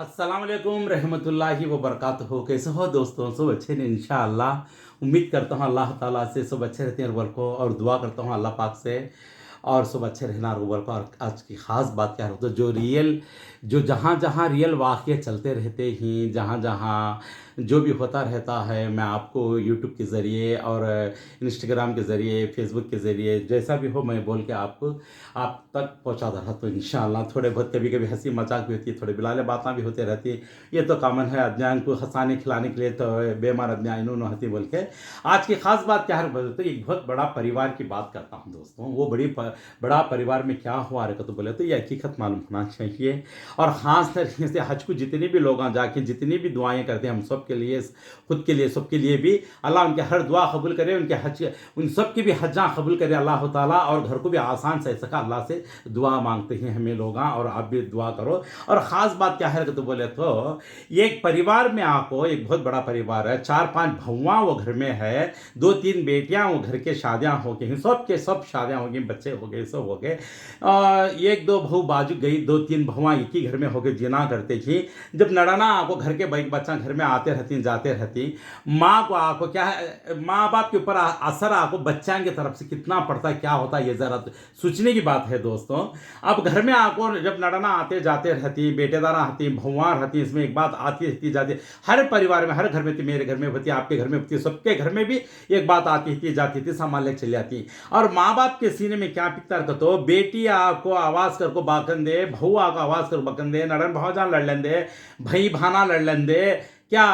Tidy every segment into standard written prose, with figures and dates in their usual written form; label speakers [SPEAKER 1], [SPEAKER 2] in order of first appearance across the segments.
[SPEAKER 1] अस्सलाम वालेकुम रहमतुल्लाहि व बरकातहू। कैसे हो दोस्तों? सब अच्छे ने इंशाअल्लाह। उम्मीद करता हूँ अल्लाह ताला से सब अच्छे रहते हैं और को, और दुआ करता हूँ अल्लाह पाक से और सब अच्छे रहना और को। और आज की ख़ास बात क्या है तो जो जहाँ जहाँ रियल वाक़ये चलते रहते हैं, जहाँ जहाँ जो भी होता रहता है, मैं आपको यूट्यूब के ज़रिए और इंस्टाग्राम के ज़रिए, फेसबुक के ज़रिए जैसा भी हो मैं बोल के आपको आप तक पहुँचाता रहा। तो इंशाअल्लाह थोड़े बहुत कभी कभी हंसी मजाक भी होती है, थोड़े बिलाले बातें भी होती रहती है। ये तो कॉमन है, अदनान को हंसाने खिलाने के लिए तो बेमार अदनान इन्होंने हंसी बोल के। आज की खास बात क्या है बोले तो एक बहुत बड़ा परिवार की बात करता हूँ दोस्तों। वो बड़ा परिवार में क्या हुआ रे तो बोले तो ये हकीकत मालूम होना चाहिए। और ख़ास तरीके से हज को जितने भी लोग जाके जितनी भी दुआएं करते हैं हम सब के लिए, खुद के लिए, सबके लिए भी अल्लाह उनके हर दुआ कबूल करे, उनके हज उन सब की भी हज्जा कबूल करे अल्लाह ताला, और घर को भी आसान से सका अल्लाह से दुआ मांगते हैं हमें लोग। और आप भी दुआ करो। और ख़ास बात क्या है तो बोले तो एक परिवार में आपको एक बहुत बड़ा परिवार है, 4-5 भौवा वो घर में है, 2-3 बेटियां वो घर के शादियां हो गई, सब के सब शादियां हो गई, बच्चे हो गए, सब हो गए। एक दो बहू बाजू गई, 2-3 भौवा एक ही घर में हो गए, जिना करते थी। जब नड़ाना आपको घर के बच्चा घर में आते रहती जाते रहती, माँ को आपको क्या है, माँ बाप के ऊपर असर आपको बच्चा की तरफ से कितना पड़ता है, क्या होता है, ये ज़रा सोचने की बात है दोस्तों। अब घर में आपको जब नड़ाना आते जाते रहती, बेटेदारा आती, भौवा रहती, इसमें एक बात आती रहती जाती, हर परिवार में, हर घर में थी, मेरे घर में होती, आपके घर में होती, सबके घर में भी एक बात आती थी जाती थी, सामान लेकर चली जाती। और माँ बाप के सीने में क्या पिकता कर तो बेटी आपको आवाज़ कर को बाकन दे, भऊ आको आवाज़ कर बकन दे, नड़न भावजान लड़ लें दे, भई भाना लड़ लें दे, क्या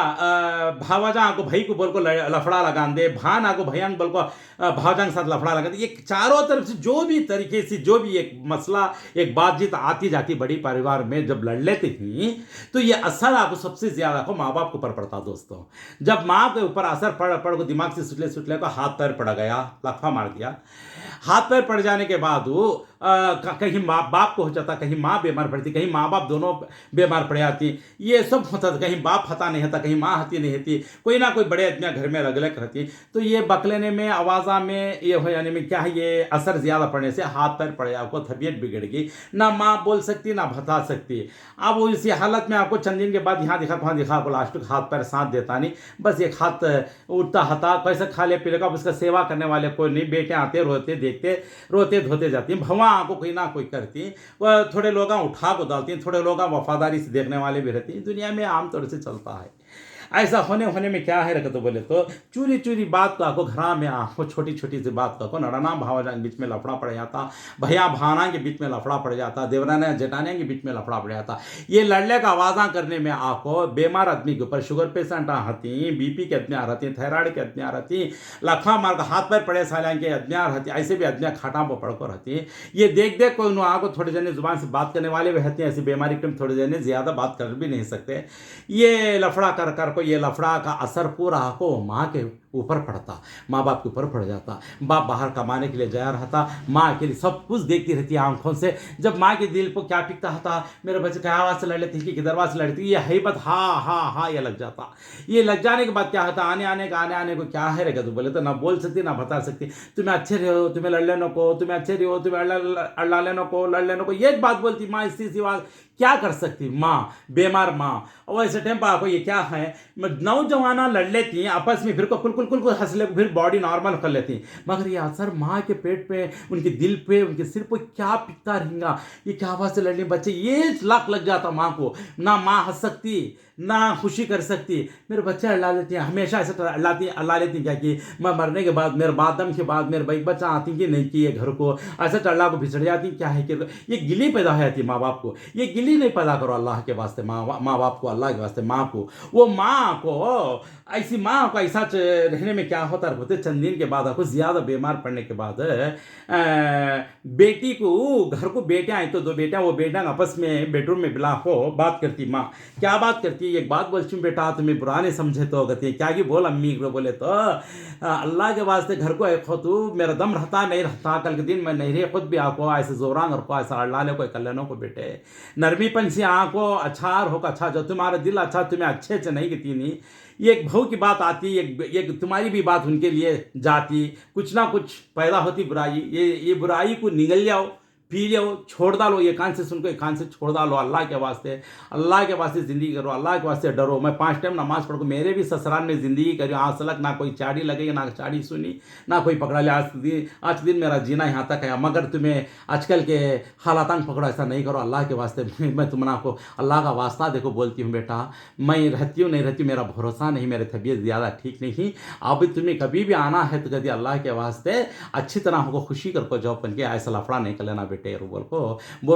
[SPEAKER 1] भावजा को भाई को बोल को लफड़ा लगान दे, भान आको भैया बोल को भावजा के साथ लफड़ा लगा दे। ये चारों तरफ से जो भी तरीके से जो भी एक मसला एक बातचीत आती जाती बड़ी परिवार में जब लड़ लेती थी, तो ये असर आपको सबसे ज्यादा को माँ बाप के ऊपर पड़ता दोस्तों। जब माँ के ऊपर असर पड़ को दिमाग से सुटले सुटले को हाथ पैर पड़ गया, लफा मार दिया, हाथ पैर पड़ जाने के बाद वो कहीं माँ बाप को हो जाता, कहीं माँ बीमार पड़ती, कहीं माँ बाप दोनों बीमार पड़ जाती, ये सब होता था। कहीं बाप हता नहीं होता, कहीं माँ हती नहीं होती, कोई ना कोई बड़े आदमी घर में अलग अलग रहती। तो ये बकलेने में, आवाज़ा में, ये हो जाने में क्या है, ये असर ज़्यादा पड़ने से हाथ पैर पड़े, आपको तबीयत बिगड़ गई, ना माँ बोल सकती ना बता सकती। अब वो इसी हालत में आपको चंद दिन के बाद यहाँ दिखा वहाँ दिखा को लास्ट हाथ पैर साथ देता नहीं, बस एक हाथ उठता हता, कैसे खा ले पी लेगा, उसका सेवा करने वाले कोई नहीं, बेटे आते रोते देखते रोते धोते जाती, भवा को कोई ना कोई करती, वह थोड़े लोग उठा को डालती, थोड़े लोग वफादारी से देखने वाले भी रहती। दुनिया में आमतौर से चलता है। ऐसा होने में क्या है रखा तो बोले तो चूरी चूरी बात को आपको घरा में आपको छोटी छोटी सी बात को नड़ना भावना के बीच में लफड़ा पड़ जाता, भैया भाना के बीच में लफड़ा पड़ जाता, देवराना जेठानिया के बीच में लफड़ा पड़ जाता। ये लड़ने का आवाज़ा करने में आपको बेमार आदमी के ऊपर शुगर पेशेंट आती, बीपी के आदमी रहती, थायराइड के आदमी रहती, लखा मार का हाथ पैर पड़े साल के आदमियाँ रहती, ऐसे भी आदमियाँ खाटा पर पड़ कर रहती। ये देख देख कोई आपको थोड़े जने जुबान से बात करने वाले भी रहते हैं, ऐसी बीमारी के थोड़े जने ज़्यादा बात कर भी नहीं सकते। ये लफड़ा कर को ये लफड़ा का असर पूरा को माँ के ऊपर पड़ता, माँ बाप के ऊपर पड़ जाता। बाप बाहर कमाने के लिए जा रहा, माँ के लिए सब कुछ देखती रहती आंखों से। जब माँ के दिल को क्या पिकता था, मेरे बच्चे क्या आवाज़ से लड़ लेती कि दरवाज़ से लड़ती, ये हैबत हाँ हाँ हाँ ये लग जाता। ये लग जाने के बाद क्या होता, आने आने को क्या है रहेगा तो बोले तो ना बोल सकती ना बता सकती। तुम्हें अच्छे रहो, तुम्हें लड़ लेने को, तुम्हें अच्छे रहो, तुम्हें अड़ा लेने को, लड़ लेने को, ये बात बोलती माँ। इसी सिवा क्या कर सकती माँ, बेमार माँ। और ऐसे टाइम पर आपको ये क्या है, नौजवाना लड़ लेती हैं आपस में, फिर को कुल कुल कुल कुल हंस ले, फिर बॉडी नॉर्मल कर लेती हैं। मगर ये असर माँ के पेट पे, उनके दिल पे, उनके सिर पे क्या पिकता रहेगा। ये क्या आवाज़ से लड़ने बच्चे, ये लाख लग जाता माँ को। ना माँ हंस सकती ना खुशी कर सकती। मेरे बच्चे अल्लाह लेती हैं, हमेशा ऐसे अल्लाह लेती हैं क्या कि मैं मरने के बाद, मेरे बादम के बाद मेरे भाई बच्चा आती कि नहीं कि ये घर को ऐसा अल्लाह को बिछड़ जाती। क्या है कि ये गिली पैदा हो जाती माँ बाप को। ये गिली नहीं पैदा करो अल्लाह के वास्ते, माँ बाप को, अल्लाह के वास्ते माँ को। वो माँ को ऐसी माँ को ऐसा रहने में क्या होता रहते, चंद दिन के बाद आपको ज़्यादा बीमार पड़ने के बाद बेटी को, घर को बेटियाँ हैं तो 2 बेटियाँ, वो बेटियाँ आपस में बेडरूम में बिला हो बात करती। माँ क्या बात करती, एक बात बोलती हूँ बेटा, तुम्हें बुरा नहीं समझे तो कहती क्या कि बोल अम्मी को बोले तो अल्लाह के वास्ते घर को एक हो, तू मेरा दम रहता नहीं रहता, कल के दिन मैं नहीं रहे खुद भी आको ऐसे जोरांग को ऐसा अल्लाह ले कोई कल्याणों को बेटे नरमीपन से आँखों अच्छा हो अच्छा, जो तुम्हारा दिल अच्छा तुम्हें अच्छे से नहीं कहती नहीं। ये एक भाव की बात आती, एक तुम्हारी भी बात उनके लिए जाती, कुछ ना कुछ पैदा होती बुराई। ये बुराई को निगल जाओ, पी लो, छोड़ डालो, ये कान से सुनको, ये कान से छोड़ डालो। अल्लाह के वास्ते ज़िंदगी करो, अल्लाह के वास्ते डरो। मैं 5 टाइम नमाज़ पढ़, मेरे भी ससुराल में ज़िंदगी करी आज तक, ना कोई चाड़ी लगी, ना चाड़ी सुनी, ना कोई पकड़ा लिया। आज दिन मेरा जीना यहाँ तक है। मगर तुम्हें आजकल के हालात में पकड़ो, ऐसा नहीं करो अल्लाह के वास्ते। मैं तुम आपको अल्लाह का वास्ता देखो बोलती हूँ बेटा, मैं रहती हूँ नहीं रहती हूँ, मेरा भरोसा नहीं, मेरी तबीयत ज़्यादा ठीक नहीं। अब तुम्हें कभी भी आना है तो कभी अल्लाह के वास्ते अच्छी तरह हमको खुशी कर जाओ पन के, ऐसा लफड़ा नहीं कर लेना बेटे। रो बोल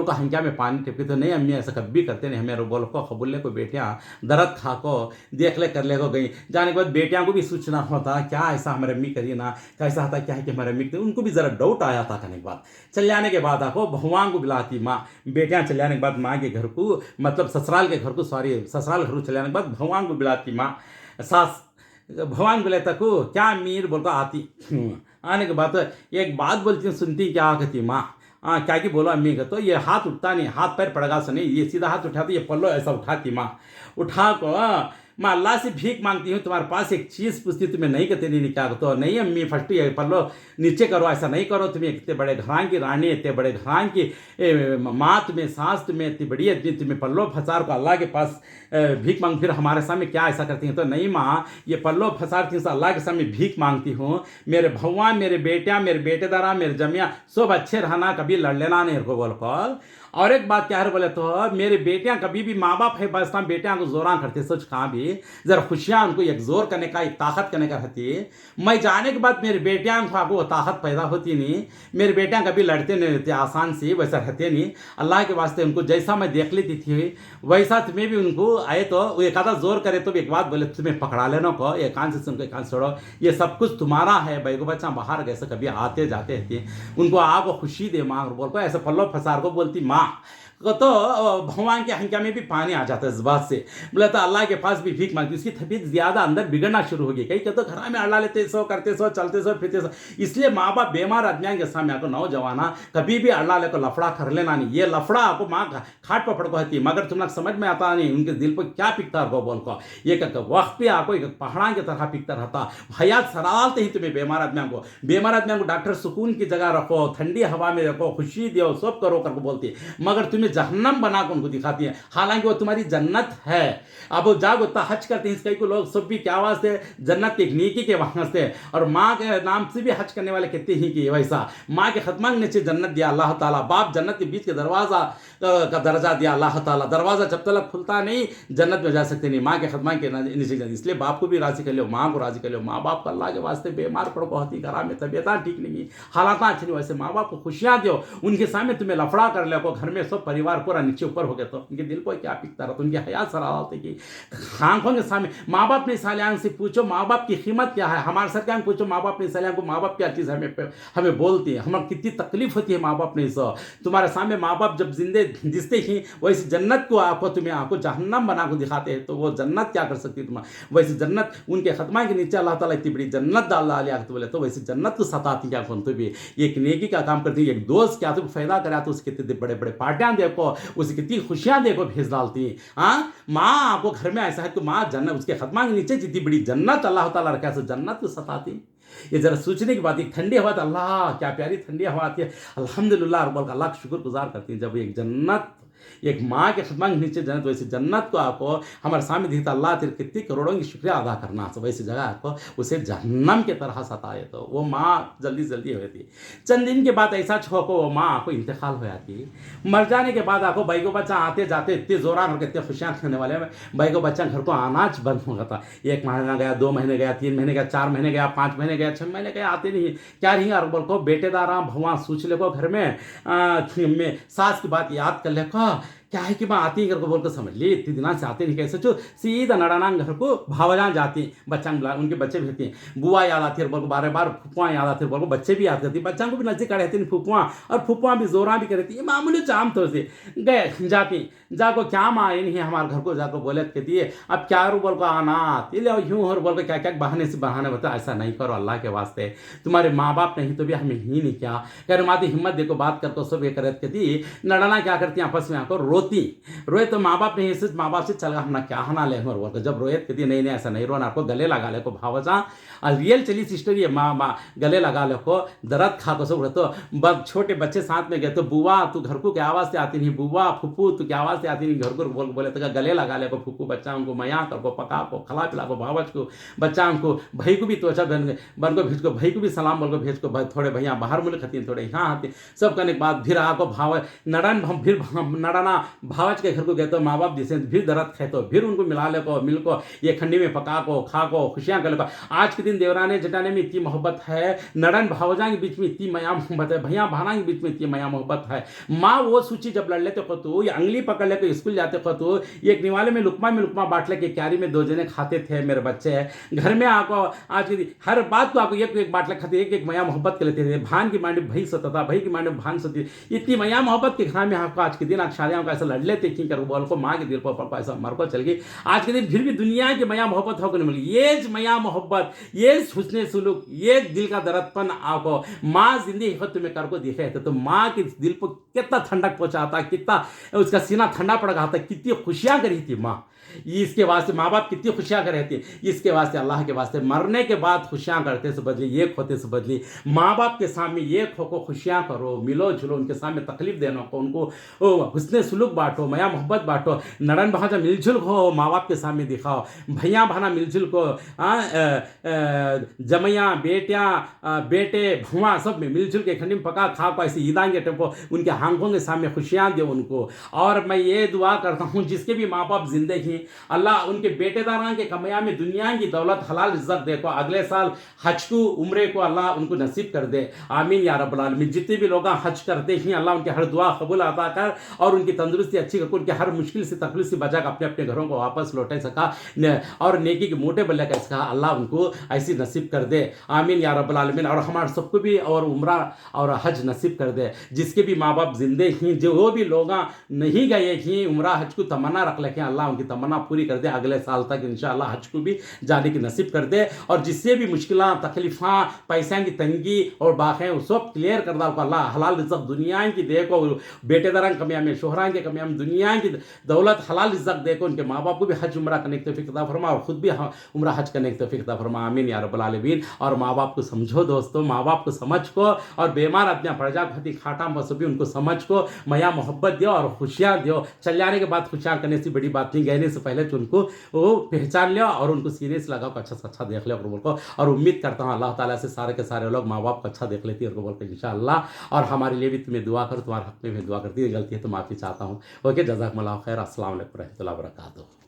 [SPEAKER 1] को हम क्या में पानी टिपके तो नहीं, अम्मी ऐसा कभी करते नहीं हमें। रो बोल को खबुल्ले को बेटियाँ दर्द खा को देख ले कर ले को गई जाने के बाद बेटियाँ को भी सोचना होता क्या ऐसा हमारे अम्मी करिए ना, कैसा होता क्या है कि हमारे अम्मी, उनको भी ज़रा डाउट आया था। करने के बाद चल जाने के बाद आको भगवान को बुलाती माँ, बेटियाँ चल जाने के बाद माँ के घर को, मतलब ससुराल के घर को, सॉरी ससुराल घर को चल जाने के बाद भगवान को बुलाती माँ, सास भगवान बोले तक क्या मीर बोलकर आती। आने के बाद एक बात बोलती हूँ, सुनती क्या कहती माँ, क्या कि बोलो अम्मी का, तो ये हाथ उठता नहीं, हाथ पैर पड़गा से नहीं, ये सीधा हाथ उठा, तो ये पल्लो ऐसा उठाती माँ, उठा को मैं अल्लाह से भीख मांगती हूँ, तुम्हारे पास एक चीज़ पूछती, तुम्हें नहीं कहते नहीं, क्या तो नहीं अम्मी फर्स्ट ये पल्लो नीचे करो, ऐसा नहीं करो, तुम्हें इतने बड़े घरान की रानी, इतने बड़े घरान की माँ, तुम्हें सास, तुम्हें इतनी बड़ी आदमी, तुम्हें पल्लो फसार को अल्लाह के पास भीख मांग, फिर हमारे सामने क्या ऐसा करती हैं? तो नहीं माँ, ये पल्लो फसार थी अल्लाह के सामने भीख मांगती हूँ, मेरे भगवान, मेरे बेटियाँ, मेरे बेटेदारा, मेरे जमिया सब अच्छे रहना, कभी लड़ लेना नहीं को बोल कॉल। और एक बात क्या है बोले तो मेरे बेटियां कभी भी, माँ बाप है बस बेटियां को जोरा करते, सोच कहाँ भी जरा खुशियां उनको एक जोर करने का, एक ताकत करने का रहती है। मैं जाने के बाद मेरी बेटियां को वो ताकत पैदा होती नहीं, मेरी बेटियां कभी लड़ते नहीं रहते आसान से, वैसा रहते नहीं। अल्लाह के वास्ते उनको जैसा मैं देख लेती थी वैसा तुम्हें भी उनको आए तो वो एक आधा जोर करे तो भी एक बात बोले तुम्हें पकड़ा लेना को, एक कान से सुनको एक कान छोड़ो, ये सब कुछ तुम्हारा है। बैगो बच्चा बाहर गए कभी आते जाते रहते, उनको आपको खुशी दे माँ बोल को, ऐसे पल्लो फसार को बोलती माँ तो भगवान के हंका में भी पानी आ जाता है इस बात से। बोला तो अल्लाह के पास भी भीख मांगती, उसकी तबीयत ज्यादा अंदर बिगड़ना शुरू हो गई, कहीं कहते घर में अड़ा लेते सो, करते सो, चलते सो, फिरते सो। इसलिए माँ बाप बीमार आदमियों के सामने आपको नौजवाना कभी भी अड़ा ले को लफड़ा कर लेना नहीं, ये लफड़ा आपको माँ खाट पकड़ को होती, मगर तुम समझ में आता नहीं उनके दिल पर क्या पिकता रहो बोल को, एक वक्त पे आपको एक पहाड़ा की तरह पिकता रहता। हयात सरालते ही तुम्हें बीमार आदमियों को डॉक्टर सुकून की जगह रखो, ठंडी हवा में रखो, खुशी दो, सब करो करके बोलती, मगर तुम्हें जहन्नम बना कर उनको दिखाती है, हालांकि वो तुम्हारी जन्नत है। अब वो जागो हज करते हैं, कई को लोग सब भी क्या वास्ते, जन्नत एक नेकी के वास्ते, और माँ के नाम से भी हज करने वाले कहते हैं कि वैसा माँ के खत्मा के नीचे जन्नत दिया अल्लाह ताला, बाप जन्नत के बीच के दरवाजा का दर्जा दिया अल्लाह ताला, दरवाजा जब तक खुलता नहीं जन्नत में जा सकते नहीं, माँ के खत्मा के नीचे। इसलिए बाप को भी राजी कर लो, माँ को राजी कर लो। माँ बाप को अल्लाह के वास्ते बीमार पड़ो बहुत ही घर में तबीयत ठीक नहीं, हालात अच्छी नहीं, वैसे माँ बाप को खुशियाँ दो, उनके सामने तुम्हें लफड़ा कर ले को, घर में सब परिवार पूरा नीचे ऊपर हो गया तो उनके दिल को क्या पिकता रहा, तो उनकी हयात सराहते की आंखों के सामने। माँ बाप ने सालियान से पूछो माँ बाप की कीमत क्या है, हमारे सरकार में पूछो माँ बाप ने सालियान को, माँ बाप क्या चीज़ हमें बोलती है, हमें कितनी तकलीफ होती है माँ बाप ने। सो तुम्हारे सामने माँ बाप जब जिंदे दिखते ही वैसे जन्नत को आपको तुम्हें आपको जहन्नम बना को दिखाते हैं, तो वो जन्नत क्या कर सकती है तुम्हारा, वैसे जन्नत उनके खत्मा के नीचे अल्लाह ताला इतनी बड़ी जन्नत डाल लिया तो बोले, तो वैसे जन्नत को सताती क्या कौन, तो भी एक नेकी का काम करती है, एक दोस्त क्या तो फायदा करा तो उसके कितने बड़े बड़े पार्टियां देखो, उसकी कितनी खुशियां देखो भेज डालती है। हाँ माँ आपको घर में ऐसा है तो माँ जन्नत उसके खत्मा के नीचे जितनी बड़ी जन्नत अल्लाह ताला रखा है, जन्नत को सताती। ये जरा सोचने की बात है, ठंडी हवा, अल्लाह क्या प्यारी ठंडी हवा आती है, अल्हम्दुलिल्लाह अल्लाह का शुक्र गुजार करती है। जब एक जन्नत एक माँ के खत्मा के नीचे जन्नत, वैसे जन्नत को आपको हमारे सामने दिखता, अल्लाह तेरे कितनी करोड़ों की शुक्रिया अदा करना, तो वैसी जगह आपको उसे जहन्नम के तरह सताए तो वो माँ जल्दी जल्दी होती। चंद दिन के बाद ऐसा छोको वो माँ आपको इंतकाल हो जाती, मर जाने के बाद आपको भाई को बच्चा आते जाते इतने जोरान और इतने खुशियाँ खाने वाले भाई को बच्चा घर को आनाज बंद हो गया था। 1 महीना गया, 2 महीने गया, 3 महीने गया, 4 महीने गया, 5 महीने गया, 6 महीने गया, आते नहीं क्या रही और बोल को बेटेदारा भगवान सूच ले को घर में सास की बात याद कर ले को, क्या है कि मैं आती घर को बोल कर समझ ली इतने दिनों से आते नहीं, कैसे चो सीधा नड़ाना घर को भावजान जाती, बच्चा उनके बच्चे भी होती हैं, बुआ याद आती है बोल को, बार बार फुफुआ याद आती है बोल को, बच्चे भी याद करती, बच्चा को भी नजदीक आ रहती है फुफुआ, और फुफुआ भी जोरा भी करती है, मामूली चाम तो से गए जाती जाको क्या माँ आई नहीं हमारे घर को जाको बोले कहती है अब क्या रू बोल को आना यूँ और बोल को क्या क्या बहाने से बहाने बता, ऐसा नहीं करो अल्लाह के वास्ते, तुम्हारे माँ बाप नहीं तो भी हमें ही नहीं क्या कर माती हिम्मत देखो बात करते सब ये करत कहती नड़ाना क्या करती आपस में आकर रोए तो माँ बाप ने ऐसे माँ बाप से चल हम ना क्या हना ले हमर बोल जब रोए कहती नहीं नहीं ऐसा नहीं रोना आपको गले लगा ले को भावजा रियल चली सिस्टर ये माँ गले लगा ले को दर्द खा को सब तो छोटे बच्चे साथ में गए तो बुआ तू घर को क्या आवाज़ से आती नहीं, बुआ फुप्पू तू क्या आवाज़ से आती नहीं, घर को बोले तो गले लगा ले को फुप्पू बच्चा को मया कर को पका को खला पिला को भावच को बच्चा को भाई को भी तो अच्छा बन को भेज को भाई को भी सलाम बोल को भेज को थोड़े भैया बाहर मुल्क खाती थोड़े यहाँ आते सब करने के बाद फिर आको भाव नड़न फिर नड़ाना भावच के घर को गए तो माँ बाप जिसे फिर दर्द खाए तो फिर उनको मिला ले को मिल को ये खंडी में पका को खा को खुशियाँ कर को। आज के दिन देवराने जटाने में इतनी मोहब्बत है, नड़न भावजा के बीच में इतनी मया मोहब्बत है, भैया भाना के बीच में इतनी मया मोहब्बत है। माँ वो सूची जब लड़ लेते को तो ये अंगली पकड़ लेते स्कूल जाते को तो एक निवाले में लुकमा बांट ले के क्यारी में 2 जने खाते थे मेरे बच्चे घर में आको आज के दिन हर बात को आपको एक बाटला खाते एक मया मोहब्बत कर लेते थे। भान की मांडी भाई सोता था, भाई की मांडी भान सोती, इतनी मया मोहब्बत के घर में आपको आज के दिन आप शादियों का ऐसा लड़ लेते कि कर बोल को माँ के दिल पर ऐसा मर को चल गई। आज के दिन फिर भी दुनिया की मया मोहब्बत होकर नहीं मिली। ये मया मोहब्बत, ये हुस्ने सुलूक, ये दिल का दर्दपन आपको माँ जिंदगी हो तुम्हें कर को दिखे तो माँ के दिल पर कितना ठंडक पहुंचाता, कितना उसका सीना ठंडा पड़ रहा था, कितनी खुशियां करी थी माँ। इसके वास्ते माँ बाप कितनी खुशियां कर रहे थे, इसके वास्ते अल्लाह के वास्ते मरने के बाद खुशियां करते से बदली ये खोते से बदली माँ बाप के सामने ये खो को खुशियां करो, मिलो जुलो, उनके सामने तकलीफ देना को, उनको हुस्ने सुलूक बांटो, मया मोहब्बत बांटो, नड़न भाजा मिलजुल हो माँ बाप के सामने दिखाओ, भैया भाना मिलजुल को, जमैया बेटियाँ बेटे भुआ सब में मिलजुल के खंडी में पका खा को ऐसे ईदांगे टेम्पो उनके हांगों के सामने खुशियाँ दे उनको। और मैं ये दुआ करता हूँ जिसके भी माँ बाप जिंदे ही अल्लाह उनके बेटेदारां के कमया में दुनिया की दौलत हलाल इज्जत देखो, अगले साल हज को उम्रे को अल्लाह उनको नसीब कर दे, आमीन या रब्बल आलमीन। जितने भी लोग हज करते हैं अल्लाह उनके हर दुआ कबूल अता कर और उनकी तंदुरुस्ती अच्छी कर, उनके हर मुश्किल से तकलीफ से बचा कर अपने अपने घरों को वापस लौटे सका और नेकी के मोटे बल्ले कर सका, अल्लाह उनको ऐसी नसीब कर दे, आमीन या रब्बल आलमीन। और हमारे सबको भी और उम्रा और हज नसीब कर दे। जिसके भी माँ बाप जिंदे हैं, जो भी लोग नहीं गए हैं उम्रा हज को तमन्ना रख लेके अल्लाह उनकी तमन्ना पूरी कर दे, अगले साल तक इंशाअल्लाह हज को भी जाने की नसीब कर दे। और जिससे भी मुश्किलां तकलीफां पैसा की तंगी और बाखें वो सब क्लियर कर दो अल्लाह, हलाल रिज़्क़ दुनिया की देखो, बेटेदारां कमिया में शोहरा के कमिया में दुनिया की दौलत हलाल रिज़्क़ देखो, उनके माँ बाप को भी हज उम्रा करने की तौफीक अता फरमा और खुद भी उम्रा हज करने की तौफीक अता फरमा, आमीन या रब्बल आलमीन। और माँ बाप को समझो दोस्तों, माँ बाप को समझ को और बीमार अपने प्रजा खती खाटा बस भी उनको समझ को मया मोहब्बत दो और खुशियाँ दो। चल जाने के बाद खुशियाँ करने से बड़ी बात नहीं, गहने से पहले तो उनको वो पहचान लिया और उनको सीने से लगाओ, अच्छा से अच्छा देख लिया और बोल को। और उम्मीद करता हूँ अल्लाह ताला से सारे के सारे लोग माँ बाप को अच्छा देख लेती है और बोल कर इंशाअल्लाह। और हमारे लिए भी तुम्हें दुआ करो, तुम्हारे हक में भी दुआ करती है, गलती है तो माफ़ी चाहता हूँ। ओके, जज़ाकमुल्लाह खैर, अस्सलाम वालेकुम रहमतुल्लाहि व बरकातुहू।